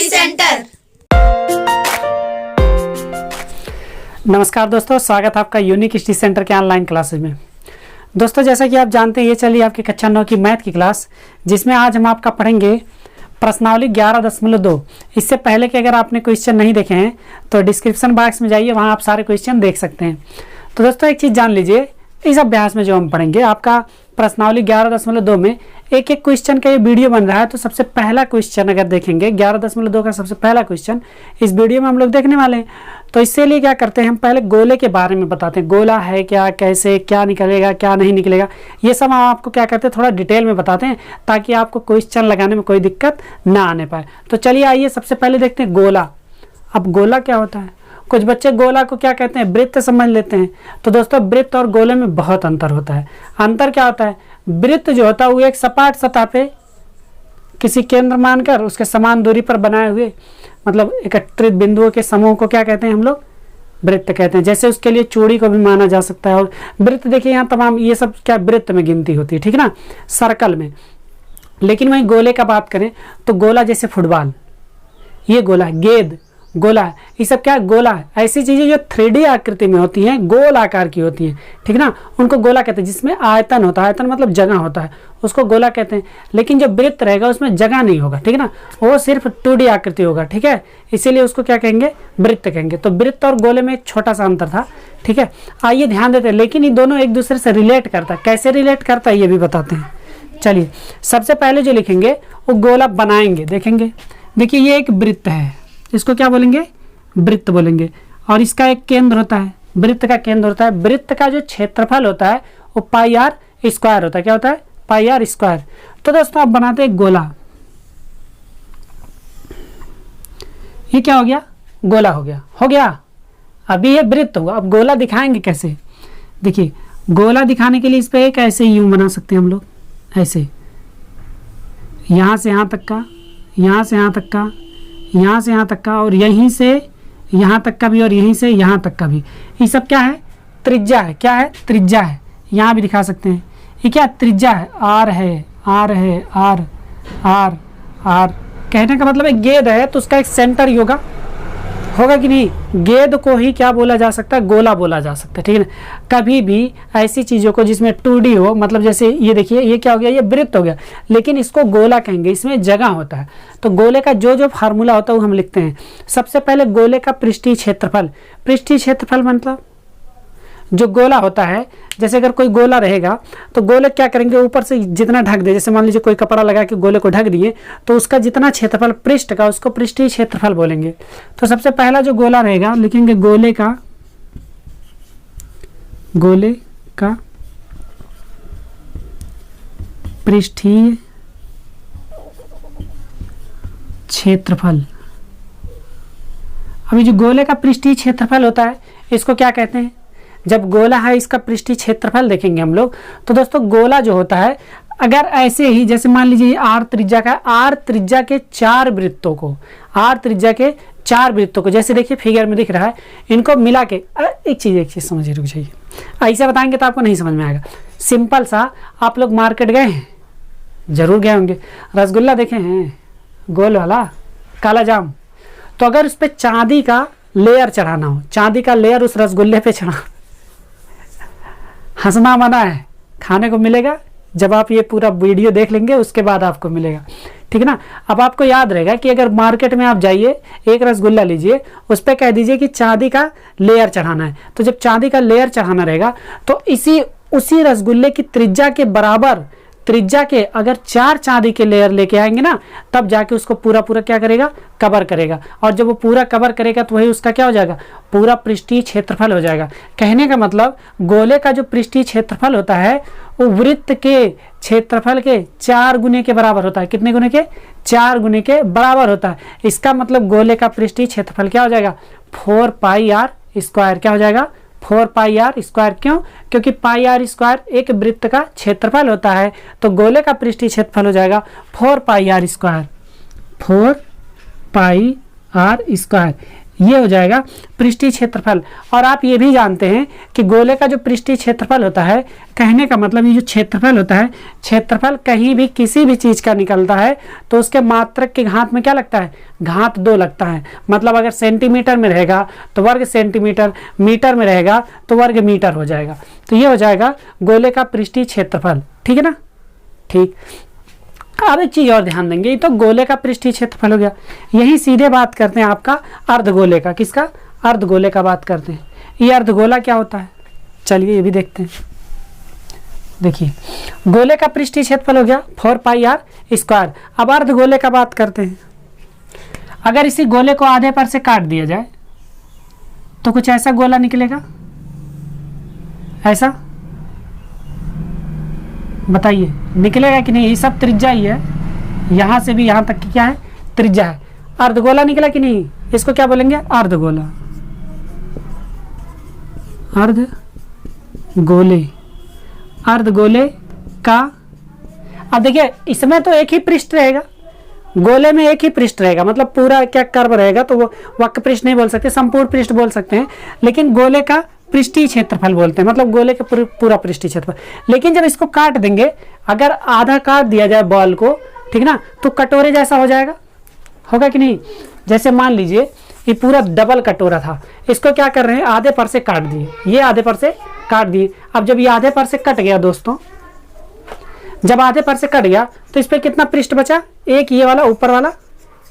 Study centre. नमस्कार दोस्तों, स्वागत है आपका यूनिक स्टडी सेंटर के ऑनलाइन क्लासेस में। दोस्तों, जैसा कि आप जानते हैं, ये चलिए आपकी कक्षा 9 की मैथ की क्लास, जिसमें आज हम आपका पढ़ेंगे प्रश्नावली 11.2। इससे पहले कि अगर आपने क्वेश्चन नहीं देखे हैं तो डिस्क्रिप्शन बॉक्स में जाइए, वहाँ आप सारे क्वेश्चन देख सकते हैं। तो दोस्तों, एक चीज़ जान लीजिए, इस अभ्यास में जो हम पढ़ेंगे आपका प्रश्नावली 11.2 में एक एक क्वेश्चन का ये वीडियो बन रहा है। तो सबसे पहला क्वेश्चन अगर देखेंगे 11.2 का सबसे पहला क्वेश्चन इस वीडियो में हम लोग देखने वाले हैं। तो इससे लिए क्या करते हैं, हम पहले गोले के बारे में बताते हैं, गोला है क्या, कैसे, क्या निकलेगा, क्या नहीं निकलेगा, ये सब हम आपको क्या करते हैं थोड़ा डिटेल में बताते हैं, ताकि आपको क्वेश्चन लगाने में कोई दिक्कत ना आने पाए। तो चलिए आइए सबसे पहले देखते हैं गोला। अब गोला क्या होता है? कुछ बच्चे गोला को क्या कहते हैं, वृत्त समझ लेते हैं। तो दोस्तों, वृत्त और गोले में बहुत अंतर होता है। अंतर क्या होता है? वृत्त जो होता है वो एक सपाट सतह पे किसी केंद्र मानकर उसके समान दूरी पर बनाए हुए मतलब एकत्रित बिंदुओं के समूह को क्या कहते हैं, हम लोग वृत्त कहते हैं। जैसे उसके लिए चूड़ी को भी माना जा सकता है। और वृत्त देखिए यहाँ तमाम ये सब क्या वृत्त में गिनती होती है, ठीक है ना, सर्कल में। लेकिन वहीं गोले का बात करें तो गोला जैसे फुटबॉल, ये गोला है, गेंद गोला है, ये सब क्या है, गोला है। ऐसी चीजें जो 3D आकृति में होती हैं, गोल आकार की होती हैं, ठीक है ना, उनको गोला कहते हैं। जिसमें आयतन होता है, आयतन मतलब जगह होता है, उसको गोला कहते हैं। लेकिन जो वृत्त रहेगा उसमें जगह नहीं होगा, ठीक है ना, वो सिर्फ 2D आकृति होगा, ठीक है, इसीलिए उसको क्या कहेंगे, वृत्त कहेंगे। तो वृत्त और गोले में एक छोटा सा अंतर था, ठीक है। आइए ध्यान देते हैं, लेकिन ये दोनों एक दूसरे से रिलेट करता है। कैसे रिलेट करता है ये भी बताते हैं। चलिए सबसे पहले जो लिखेंगे वो गोला बनाएंगे, देखेंगे। देखिए ये एक वृत्त है, इसको क्या बोलेंगे, वृत्त बोलेंगे। और इसका एक केंद्र होता है, वृत्त का केंद्र होता है। वृत्त का जो क्षेत्रफल होता है वो पाई आर स्क्वायर होता है। क्या होता है? पाई आर स्क्वायर। तो दोस्तों, आप बनाते हैं गोला। ये क्या हो गया? गोला हो गया, हो गया। अभी ये वृत्त होगा, अब गोला दिखाएंगे कैसे? देखिए गोला दिखाने के लिए इस पर एक ऐसे यूं बना सकते हैं हम लोग, ऐसे, यहाँ से यहाँ तक का, यहाँ से यहाँ तक का, यहाँ से यहाँ तक का, और यहीं से यहाँ तक का भी, और यहीं से यहाँ तक का भी। ये सब क्या है? त्रिज्या है। क्या है? त्रिज्या है। यहाँ भी दिखा सकते हैं, ये क्या त्रिज्या है, आर है, आर है, आर आर आर। कहने का मतलब एक गेंद है तो उसका एक सेंटर होगा कि नहीं? गेंद को ही क्या बोला जा सकता है? गोला बोला जा सकता है, ठीक है ना। कभी भी ऐसी चीज़ों को जिसमें 2D हो, मतलब जैसे ये देखिए, ये क्या हो गया, ये वृत्त हो गया, लेकिन इसको गोला कहेंगे, इसमें जगह होता है। तो गोले का जो जो फार्मूला होता है वो हम लिखते हैं। सबसे पहले गोले का पृष्ठीय क्षेत्रफल। पृष्ठीय क्षेत्रफल मतलब जो गोला होता है, जैसे अगर कोई गोला रहेगा तो गोले क्या करेंगे, ऊपर से जितना ढक दे, जैसे मान लीजिए कोई कपड़ा लगा के गोले को ढक दिए, तो उसका जितना क्षेत्रफल पृष्ठ का, उसको पृष्ठीय क्षेत्रफल बोलेंगे। तो सबसे पहला जो गोला रहेगा लिखेंगे गोले का पृष्ठीय क्षेत्रफल। अभी जो गोले का पृष्ठीय क्षेत्रफल होता है इसको क्या कहते हैं? जब गोला है इसका पृष्ठीय क्षेत्रफल देखेंगे हम लोग। तो दोस्तों, गोला जो होता है, अगर ऐसे ही जैसे मान लीजिए आर त्रिज्या का, आर त्रिज्या के 4 वृत्तों को, आर त्रिज्या के 4 वृत्तों को, जैसे देखिए फिगर में दिख रहा है, इनको मिला के एक चीज़ समझिए, रुक जाइए। ऐसे बताएंगे तो आपको नहीं समझ में आएगा। सिंपल सा, आप लोग मार्केट गए हैं, जरूर गए होंगे, रसगुल्ला देखे हैं, गोल वाला, काला जाम। तो अगर उस पर चांदी का लेयर चढ़ाना हो, चांदी का लेयर उस रसगुल्ले पे चढ़ा, हंसना मना है, खाने को मिलेगा जब आप ये पूरा वीडियो देख लेंगे, उसके बाद आपको मिलेगा, ठीक है ना। अब आपको याद रहेगा कि अगर मार्केट में आप जाइए, एक रसगुल्ला लीजिए, उस पर कह दीजिए कि चांदी का लेयर चढ़ाना है। तो जब चांदी का लेयर चढ़ाना रहेगा तो उसी रसगुल्ले की त्रिज्या के बराबर, त्रिज्या के अगर 4 चांदी के लेयर लेके आएंगे ना, तब जाके उसको पूरा क्या करेगा, कवर करेगा। और जब वो पूरा कवर करेगा तो वही उसका क्या हो जाएगा, पूरा पृष्ठीय क्षेत्रफल हो जाएगा। कहने का मतलब गोले का जो पृष्ठीय क्षेत्रफल होता है वो वृत्त के क्षेत्रफल के 4 गुने के बराबर होता है। कितने गुने के? 4 गुने के बराबर होता है। इसका मतलब गोले का पृष्ठीय क्षेत्रफल क्या हो जाएगा, 4 पाई आर स्क्वायर। क्या हो जाएगा? 4 पाई आर स्क्वायर। क्यों? क्योंकि पाई आर स्क्वायर एक वृत्त का क्षेत्रफल होता है। तो गोले का पृष्ठीय क्षेत्रफल हो जाएगा 4 pi r square, 4 pi r square. ये हो जाएगा पृष्ठीय क्षेत्रफल। और आप ये भी जानते हैं कि गोले का जो पृष्ठीय क्षेत्रफल होता है, कहने का मतलब ये जो क्षेत्रफल होता है, क्षेत्रफल कहीं भी किसी भी चीज़ का निकलता है तो उसके मात्रक के घात में क्या लगता है, घात 2 लगता है। मतलब अगर सेंटीमीटर में रहेगा तो वर्ग सेंटीमीटर, मीटर में रहेगा तो वर्ग मीटर हो जाएगा। तो ये हो जाएगा गोले का पृष्ठीय क्षेत्रफल। ठीक है ना। ठीक, अब एक चीज और ध्यान देंगे, ये तो गोले का पृष्ठीय क्षेत्रफल हो गया। यही सीधे बात करते हैं आपका अर्धगोले का। किसका? अर्धगोले का बात करते हैं। ये अर्धगोला क्या होता है, चलिए ये भी देखते हैं। देखिए गोले का पृष्ठीय क्षेत्रफल हो गया 4πr²। अब अर्धगोले का बात करते हैं। अगर इसी गोले को आधे पर से काट दिया जाए तो कुछ ऐसा गोला निकलेगा, ऐसा बताइए निकलेगा कि नहीं? ये सब त्रिज्या ही है, यहां से भी यहां तक की क्या है, त्रिज्या है। अर्धगोला निकला कि नहीं? इसको क्या बोलेंगे? अर्धगोला। अर्धगोले, अर्धगोले का। अब देखिए इसमें तो एक ही पृष्ठ रहेगा, गोले में एक ही पृष्ठ रहेगा, मतलब पूरा क्या कर्व रहेगा, तो वो वक्र पृष्ठ नहीं बोल सकते, संपूर्ण पृष्ठ बोल सकते हैं। लेकिन गोले का पृष्ठीय क्षेत्रफल बोलते हैं, मतलब गोले का पूरा पृष्ठीय क्षेत्रफल। लेकिन जब इसको काट देंगे, अगर आधा काट दिया जाए बॉल को, ठीक ना, तो कटोरे जैसा हो जाएगा, होगा कि नहीं? जैसे मान लीजिए ये पूरा डबल कटोरा था, इसको क्या कर रहे हैं, आधे पर से काट दिए, ये आधे पर से काट दिए। अब जब ये आधे पर से कट गया दोस्तों, जब आधे पर से कट गया तो इस पर कितना पृष्ठ बचा? एक ये वाला ऊपर वाला,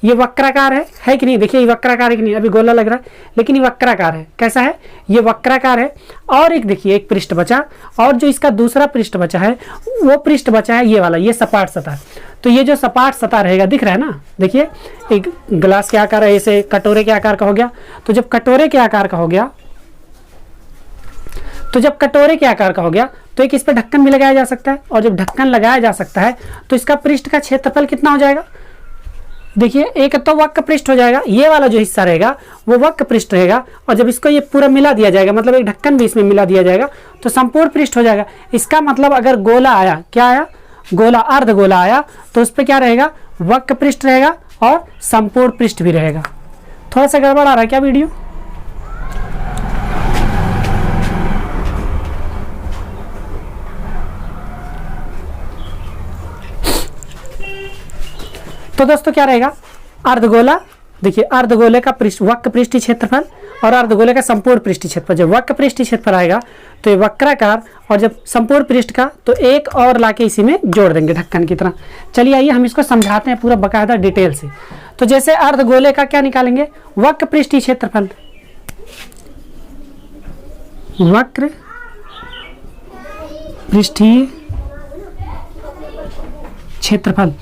ये वक्राकार है कि नहीं? देखिए ये वक्राकार है कि नहीं? अभी गोला लग रहा है लेकिन ये वक्राकार है। कैसा है? ये वक्राकार है। और एक देखिए एक पृष्ठ बचा, और जो इसका दूसरा पृष्ठ बचा है वो पृष्ठ बचा है ये वाला, ये सपाट सतह। तो ये जो सपाट सतह रहेगा, दिख रहा है ना, देखिए एक गिलास के आकार है, ऐसे कटोरे के आकार का हो गया। तो जब कटोरे के आकार का हो गया, तो एक इस पर ढक्कन भी लगाया जा सकता है, और जब ढक्कन लगाया जा सकता है तो इसका पृष्ठ का क्षेत्रफल कितना हो जाएगा? देखिए एक तो वक्र पृष्ठ हो जाएगा, ये वाला जो हिस्सा रहेगा वो वक्र पृष्ठ रहेगा, और जब इसको ये पूरा मिला दिया जाएगा, मतलब एक ढक्कन भी इसमें मिला दिया जाएगा, तो संपूर्ण पृष्ठ हो जाएगा। इसका मतलब अगर गोला आया, क्या आया? गोला, अर्धगोला आया, तो उस पर क्या रहेगा? वक्र पृष्ठ रहेगा और संपूर्ण पृष्ठ भी रहेगा। थोड़ा सा गड़बड़ आ रहा है क्या वीडियो? तो दोस्तों क्या रहेगा? अर्धगोला, देखिए अर्धगोले का वक्र पृष्ठीय क्षेत्रफल और अर्धगोले का संपूर्ण पृष्ठीय क्षेत्रफल। जब वक्र पृष्ठीय क्षेत्रफल आएगा तो ये वक्राकार, और जब संपूर्ण पृष्ठ का तो एक और लाके इसी में जोड़ देंगे ढक्कन की तरह। चलिए आइए हम इसको समझाते हैं पूरा बकायदा डिटेल से। तो जैसे अर्धगोले का क्या निकालेंगे? वक्र पृष्ठीय क्षेत्रफल, वक्र पृष्ठीय क्षेत्रफल।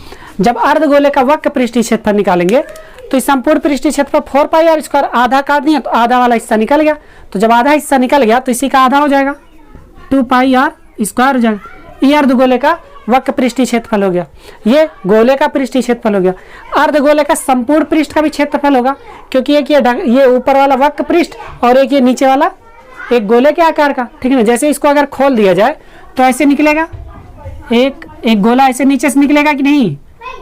जब अर्धगोले का वक्र पृष्ठीय क्षेत्रफल निकालेंगे तो इस संपूर्ण पृष्ठीय क्षेत्रफल 4πr², आधा काट दिया तो आधा वाला हिस्सा निकल गया। तो जब आधा हिस्सा निकल गया तो इसी का आधा हो जाएगा, 2πr² हो जाएगा। ये अर्धगोले का वक्र पृष्ठीय क्षेत्रफल हो गया, ये गोले का पृष्ठीय क्षेत्रफल हो गया। अर्धगोले का संपूर्ण पृष्ठ का भी क्षेत्रफल होगा, क्योंकि एक ये ऊपर वाला वक्र पृष्ठ और एक ये नीचे वाला एक गोले के आकार का, ठीक है ना। जैसे इसको अगर खोल दिया जाए तो ऐसे निकलेगा, एक गोला ऐसे नीचे से निकलेगा कि नहीं,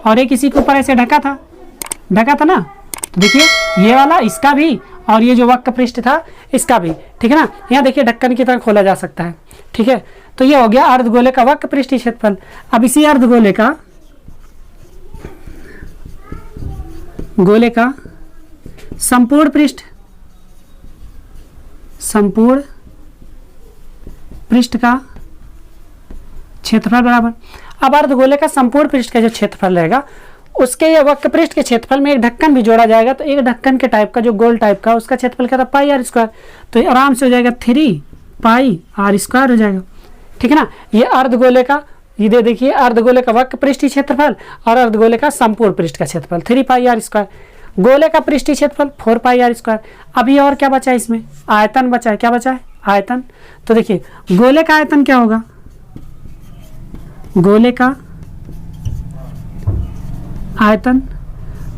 और एक इसी के ऊपर ऐसे ढका था ना। तो देखिए ये वाला इसका भी, और ये जो वक्र पृष्ठ था इसका भी, ठीक है ना। यहाँ देखिए ढक्कन की तरह खोला जा सकता है, ठीक है। तो ये हो गया अर्धगोले का वक्र पृष्ठीय क्षेत्रफल। अब इसी अर्धगोले का संपूर्ण पृष्ठ का क्षेत्रफल बराबर। अब अर्धगोले का संपूर्ण पृष्ठ का जो क्षेत्रफल रहेगा उसके ये वक्र पृष्ठ के क्षेत्रफल में एक ढक्कन भी जोड़ा जाएगा, तो एक ढक्कन के टाइप का जो गोल टाइप का उसका क्षेत्रफल क्या था, πr²। तो ये आराम से हो जाएगा 3πr² हो जाएगा, ठीक है ना। ये अर्धगोले का, ये देखिए अर्धगोले का वक्र पृष्ठीय क्षेत्रफल और अर्धगोले का संपूर्ण पृष्ठ का क्षेत्रफल 3πr²। गोले का पृष्ठीय क्षेत्रफल 4πr²। अभी और क्या बचा है इसमें? आयतन बचा है। क्या बचा है? आयतन। तो देखिए गोले का आयतन क्या होगा? गोले का आयतन,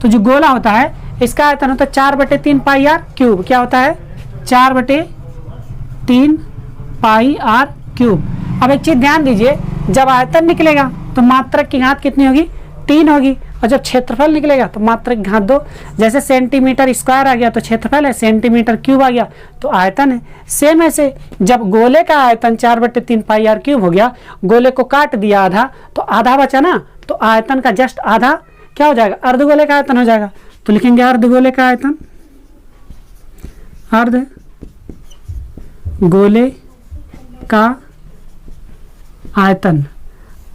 तो जो गोला होता है इसका आयतन होता है 4/3πr³। क्या होता है? 4/3πr³। अब एक चीज ध्यान दीजिए, जब आयतन निकलेगा तो मात्रक की घात कितनी होगी? 3 होगी, और जब क्षेत्रफल निकलेगा तो मात्रक घात 2। जैसे सेंटीमीटर स्क्वायर आ गया तो क्षेत्रफल है, सेंटीमीटर क्यूब आ गया तो आयतन है। सेम ऐसे जब गोले का आयतन 4/3 पाई आर क्यूब हो गया, गोले को काट दिया आधा तो आधा बचा ना, तो आयतन का जस्ट आधा क्या हो जाएगा, अर्धगोले का आयतन हो जाएगा। तो लिखेंगे अर्धगोले का आयतन, अर्ध गोले का आयतन,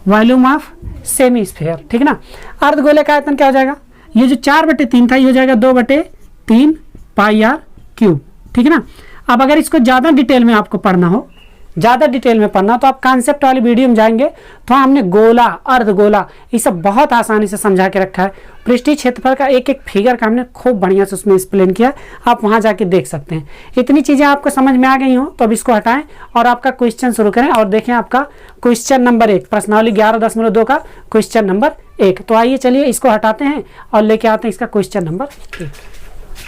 वॉल्यूम ऑफ सेमी स्फीयर, ठीक है ना। अर्धगोले का आयतन क्या हो जाएगा, ये जो 4/3 था ये हो जाएगा 2/3 पाई आर क्यूब, ठीक है ना। अब अगर इसको ज़्यादा डिटेल में आपको पढ़ना हो, ज़्यादा डिटेल में पढ़ना तो आप कॉन्सेप्ट वाली वीडियो में जाएंगे तो हमने गोला, अर्धगोला, ये सब बहुत आसानी से समझा के रखा है। पृष्ठीय क्षेत्रफल का एक एक फिगर का हमने खूब बढ़िया से उसमें एक्सप्लेन किया, आप वहाँ जाके देख सकते हैं। इतनी चीज़ें आपको समझ में आ गई हो तो अब इसको हटाएं और आपका क्वेश्चन शुरू करें और देखें आपका क्वेश्चन नंबर 1, प्रश्नावली 11.2 का क्वेश्चन नंबर 1। तो आइए चलिए इसको हटाते हैं और लेके आते हैं इसका क्वेश्चन नंबर 1।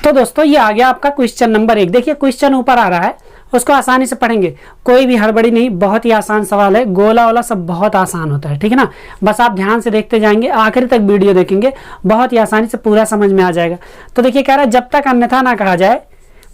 तो दोस्तों ये आ गया आपका क्वेश्चन नंबर 1। देखिए क्वेश्चन ऊपर आ रहा है, उसको आसानी से पढ़ेंगे, कोई भी हड़बड़ी नहीं, बहुत ही आसान सवाल है। गोला वाला सब बहुत आसान होता है, ठीक है ना। बस आप ध्यान से देखते जाएंगे, आखिरी तक वीडियो देखेंगे, बहुत ही आसानी से पूरा समझ में आ जाएगा। तो देखिए कह रहा है जब तक अन्यथा ना कहा जाए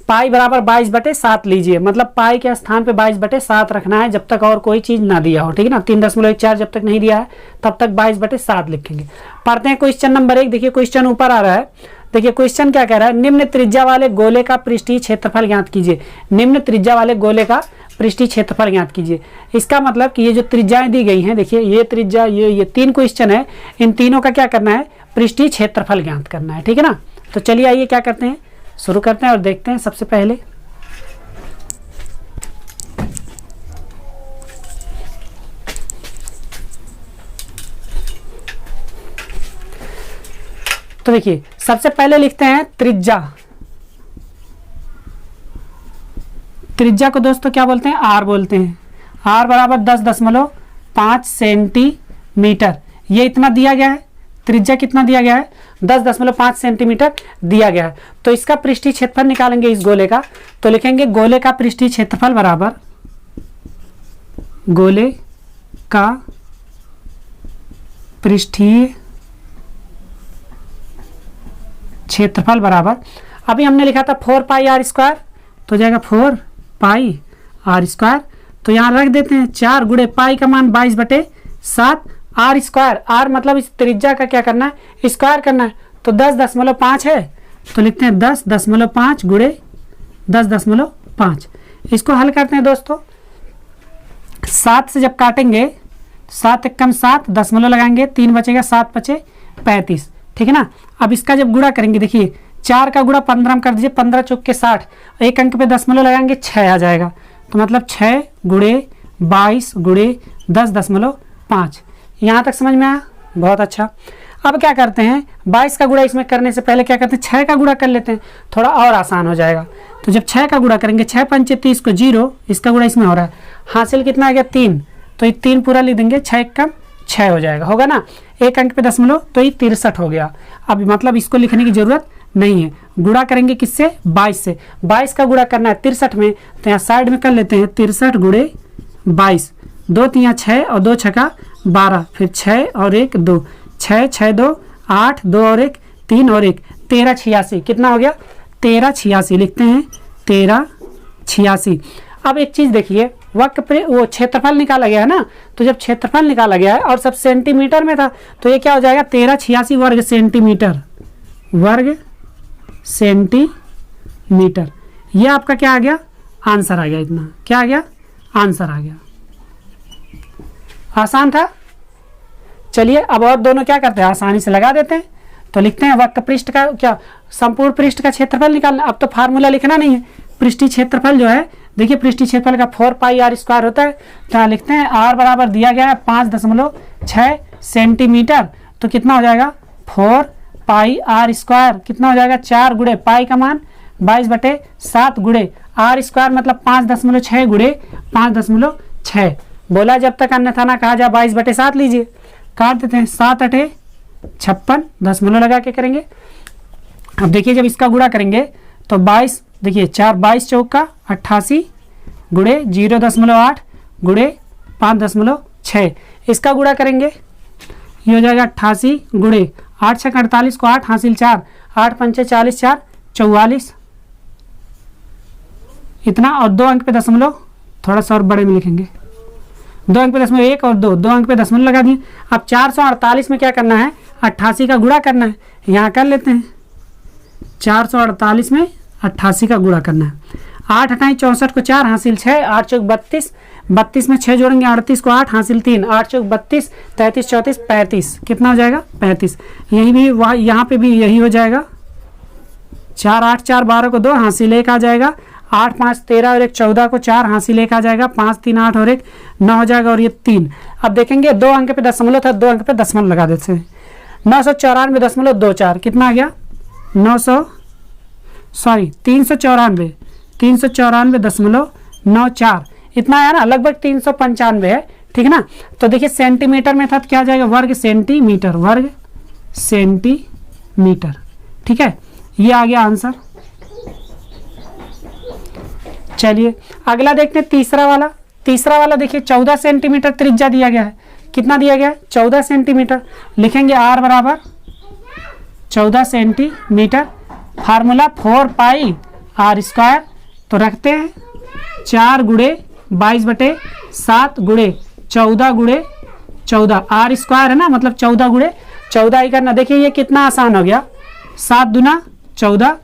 पाई बराबर 22/7 लीजिए, मतलब पाई के स्थान पे 22/7 रखना है जब तक और कोई चीज ना दिया हो, ठीक है ना। 3.14 जब तक नहीं दिया है तब तक 22/7 लिखेंगे। पढ़ते हैं क्वेश्चन नंबर 1। देखिए क्वेश्चन ऊपर आ रहा है, देखिए क्वेश्चन क्या कह रहा है, निम्न त्रिज्या वाले गोले का पृष्ठीय क्षेत्रफल ज्ञात कीजिए। निम्न त्रिज्या वाले गोले का पृष्ठीय क्षेत्रफल ज्ञात कीजिए। इसका मतलब कि ये जो त्रिज्याएं दी गई हैं, देखिए ये त्रिज्या, ये 3 क्वेश्चन है, इन तीनों का क्या करना है, पृष्ठीय क्षेत्रफल ज्ञात करना है, ठीक है ना। तो चलिए आइए क्या करते हैं, शुरू करते हैं और देखते हैं। सबसे पहले तो देखिए सबसे पहले लिखते हैं त्रिज्या। त्रिज्या को दोस्तों क्या बोलते हैं, आर बोलते हैं। आर बराबर 10.5 सेंटीमीटर, ये इतना दिया गया है। त्रिज्या कितना दिया गया है, 10.5 सेंटीमीटर दिया गया है। तो इसका पृष्ठीय क्षेत्रफल निकालेंगे इस गोले का, तो लिखेंगे गोले का पृष्ठीय क्षेत्रफल बराबर, गोले का पृष्ठीय क्षेत्रफल बराबर, अभी हमने लिखा था 4 पाई आर स्क्वायर, तो जाएगा 4 पाई आर स्क्वायर। तो यहाँ रख देते हैं 4 गुणे पाई का मान 22/7 आर स्क्वायर। आर मतलब इस त्रिज्या का क्या करना है, स्क्वायर करना है, तो 10.5 है, तो लिखते हैं 10.5 गुणे 10.5। इसको हल करते हैं दोस्तों, 7 से जब काटेंगे 7 एकम 7, दशमलव लगाएंगे, 3 बचेगा, 7 बचे 35, ठीक है ना। अब इसका जब गुणा करेंगे, देखिए 4 का गुणा 15 कर दीजिए, 15 चौक के 60, एक अंक पे दशमलव लगाएंगे 6 आ जाएगा, तो मतलब 6 गुणे 22 गुणे 10.5। यहाँ तक समझ में आया, बहुत अच्छा। अब क्या करते हैं, 22 का गुणा इसमें करने से पहले क्या करते हैं, 6 का गुणा कर लेते हैं, थोड़ा और आसान हो जाएगा। तो जब 6 का गुणा करेंगे, 6 पंचे 30 को 0, इसका गुणा इसमें हो रहा है, हासिल कितना आ गया 3, तो ये 3 पूरा लिख देंगे, 6 एकम 6 हो जाएगा, होगा ना। एक अंक पे दशमलव, तो ये 63 हो गया। अब मतलब इसको लिखने की जरूरत नहीं है, गुणा करेंगे किससे, 22 से। 22 का गुणा करना है 63 में, तो यहाँ साइड में कर लेते हैं 63 गुणे 22, 2 3 6 और 2 6 12, फिर 6 और 1 2, 6 6 2 8, 2 और 1 3 और 1 1386, कितना हो गया 1386, लिखते हैं 1386। अब एक चीज देखिए, वक्र वो क्षेत्रफल निकाला गया है ना, तो जब क्षेत्रफल निकाला गया है और सब सेंटीमीटर में था, तो ये क्या हो जाएगा 1386 वर्ग सेंटीमीटर, वर्ग सेंटीमीटर। ये आपका क्या आ गया, आंसर आ गया। इतना क्या आ गया, आंसर आ गया। आसान था। चलिए अब और दोनों क्या करते हैं, आसानी से लगा देते हैं। तो लिखते हैं वक्र पृष्ठ का क्या, संपूर्ण पृष्ठ का क्षेत्रफल निकालना। अब तो फार्मूला लिखना नहीं है, पृष्ठीय क्षेत्रफल जो है, देखिए पृष्ठीय क्षेत्रफल का 4 पाई आर स्क्वायर होता है। तो यहाँ लिखते हैं आर बराबर दिया गया है 5.6 सेंटीमीटर, तो कितना हो जाएगा 4 पाई आर स्क्वायर, कितना हो जाएगा 4 गुणे पाई का मान 22/7 गुणे आर स्क्वायर, मतलब 5.6 गुणे 5.6। बोला जब तक अन्यथा ना कहा जाए 22/7 लीजिए, काट देते हैं, 7 8 56, दशमलव लगा के करेंगे। अब देखिए जब इसका गुणा करेंगे तो 22, देखिए 4 22 चौका 88 गुणे 0.8 गुणे 5.6, इसका गुणा करेंगे, ये हो जाएगा 88 गुणे 8 छक 48 को 8 हासिल 4, 8 पंचे 40, 4 44 इतना, और 2 अंक पे दशमलव, थोड़ा सा और बड़े में लिखेंगे, 2 अंक पे दशमलव 1 और 2 अंक पे दशमलव लगा दिए। अब 448 में क्या करना है, 88 का गुणा करना है, यहाँ कर लेते हैं 448 में 88 का गुणा करना है। 8 अठाई 64 को 4 हासिल 6, 8 चौक 32, 32 में 6 जोड़ेंगे 38 को 8 हासिल 3, 8 चौक 32, 33 34 35, कितना हो जाएगा 35। यही भी वहाँ यहाँ पे भी यही हो जाएगा, 4 8 4 12 को 2 हासिल 1 आ जाएगा, 8 5 13 और 1 14 को 4 हासिल 1 आ जाएगा, 5 3 8 और 1 9 हो जाएगा, और ये 3। अब देखेंगे 2 अंक पे दशमलव था, 2 अंक पे दशमलव लगा देते हैं। 994.24 कितना आ गया, 394.94 इतना आया ना, लगभग 395 है, ठीक है ना। तो देखिए सेंटीमीटर में था तो क्या आ जाएगा, वर्ग सेंटीमीटर, वर्ग सेंटीमीटर, ठीक है। ये आ गया आंसर। चलिए अगला देखते हैं तीसरा वाला। तीसरा वाला देखिए 14 सेंटीमीटर त्रिज्या दिया गया है। कितना दिया गया है, 14 सेंटीमीटर। लिखेंगे r बराबर 14 सेंटीमीटर, फार्मूला 4 पाई r स्क्वायर। तो रखते हैं 4 गुणे 22/7 गुणे 14 गुणे 14, r स्क्वायर है ना, मतलब 14 गुणे 14 ही करना। देखिए ये कितना आसान हो गया, 7 दूना 14,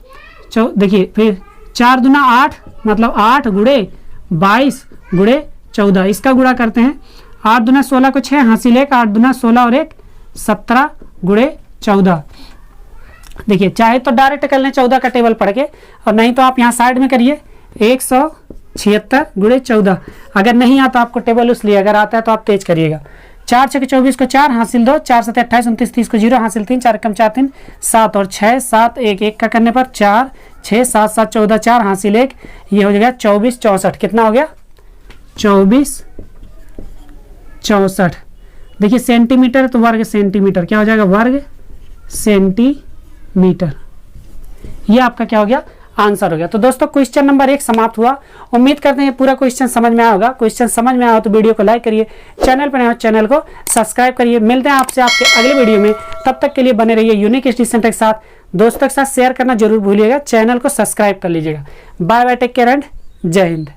देखिए फिर 4 दूना 8, मतलब 8 गुणे 22 गुणे 14, इसका गुणा करते हैं। 8 दूना 16 को 6 हासिल 1, 8 दूना 16 और 1 17 गुणे 14। देखिए चाहे तो डायरेक्ट कर लें 14 का टेबल पढ़ के, और नहीं तो आप यहाँ साइड में करिए 176 गुणे 14। अगर नहीं आता आपको टेबल उस लिए, अगर आता है तो आप तेज करिएगा। 4 6 24 को 4 हासिल 2, 4 7 28 29 30 को 0 हासिल 3, 4 कम 4 3 7 और 6 7 1 1 का करने पर 4 6 7 7 14 4 हासिल 1, ये हो जाएगा 24 64। कितना हो गया, 24 64। देखिए सेंटीमीटर तो वर्ग सेंटीमीटर, क्या हो जाएगा, वर्ग सेंटीमीटर। ये आपका क्या हो गया, आंसर हो गया। तो दोस्तों क्वेश्चन नंबर 1 समाप्त हुआ। उम्मीद करते हैं पूरा क्वेश्चन समझ में आया होगा। क्वेश्चन समझ में आया हो तो वीडियो को लाइक करिए, चैनल पर नए हो चैनल को सब्सक्राइब करिए। मिलते हैं आपसे आपके अगले वीडियो में, तब तक के लिए बने रहिए यूनिक स्टडी सेंटर के साथ। दोस्तों के साथ शेयर करना जरूर भूलिएगा, चैनल को सब्सक्राइब कर लीजिएगा। Bye bye, take care and जय हिंद।